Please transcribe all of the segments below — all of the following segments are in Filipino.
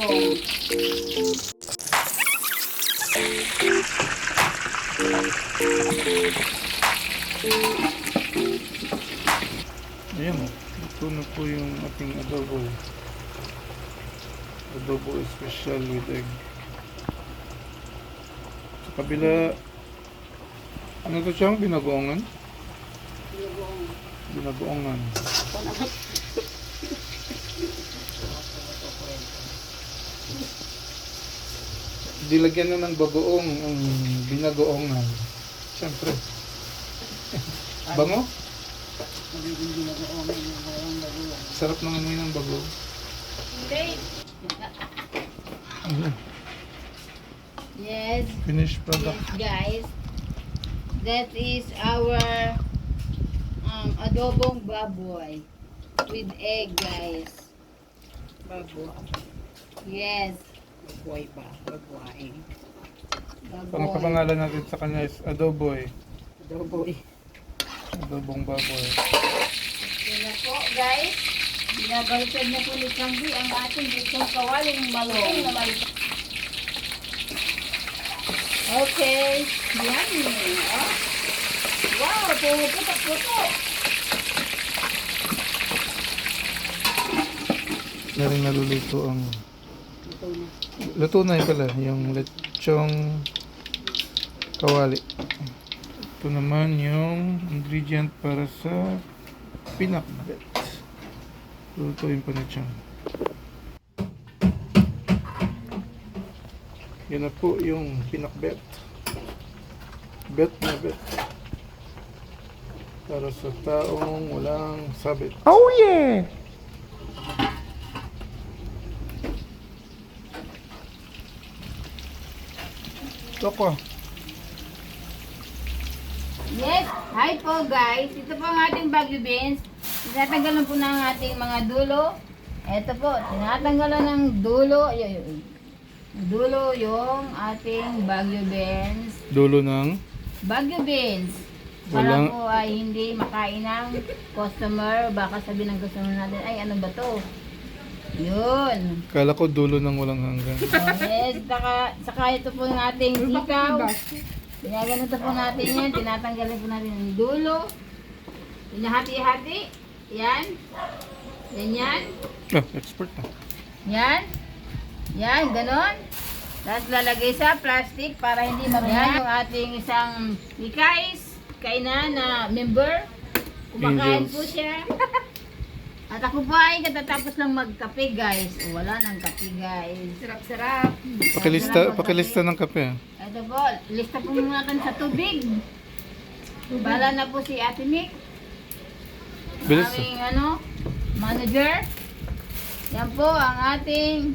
Ayan o, ito na po yung ating adobo. Adobo special with egg. Sa kabila, ano to siyang binagoongan? Binagoongan. Dilagyan na ng bagoong ang binagoongan. Siyempre. Bango? Sarap ng amoy ng bago. Yes. Finished product. Yes, guys. That is our adobong baboy with egg, guys. Baboy. Yes. Baboy ba? Baboy. Ang kapangalan natin sa kanya is adoboy. Baboy. Adobong baboy. Yun na po, guys. Binabaliktad na po ni Candy ang ating itong kawaling malong na may... Okay. Yummy. Oh. Wow, pumuputok-putok. Na rin naluluto ang... Ito na. Luto na yun pala, yung lechong kawali. Ito naman yung ingredient para sa pinakbet. Lutuin pa na siyang. Yan na po yung pinakbet. Bet na bet. Para sa taong walang sabit. Oh yeah! Toko. Yes. Hi po, guys. Ito po ang ating Baguio beans. Tinatanggalan po ng ating mga dulo. Ito po, tinatanggalan ng dulo. Dulo yung ating Baguio beans. Dulo ng Baguio beans. Para Walang- po ay hindi makain ng customer. Baka sabihin ng customer natin, ay ano ba to? Yun. kala ko dulo ng walang hanggan. Yes, saka ito po yung ating sitaw. Pinaganito po natin yan. Tinatanggalin po natin ang dulo. Pinahati-hati. Yan. Ganyan. Ah, expert na. Yan. Yan, ganon. Tapos lalagay sa plastic para hindi marunyan. Yan yung ating isang ikais, kainan na member. Kumakain Angels. po siya. At ako po ay katatapos lang magkape, guys. O, wala nang kape, guys. Sarap-sarap. Pakilista ng kape. Ah. Ito po, lista po muna natin sa tubig. Bala na po si Ate Mick. Bilis. Aming manager. Yan po ang ating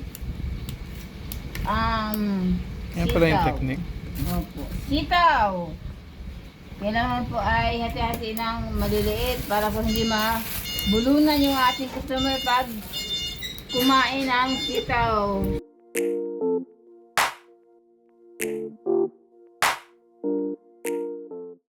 Yan pala yung sitaw. technique. Opo. Sitaw. Kailangan po ay hati-hati ng maliliit para po hindi mabulunan yung ating customer pag kumain ng sitaw.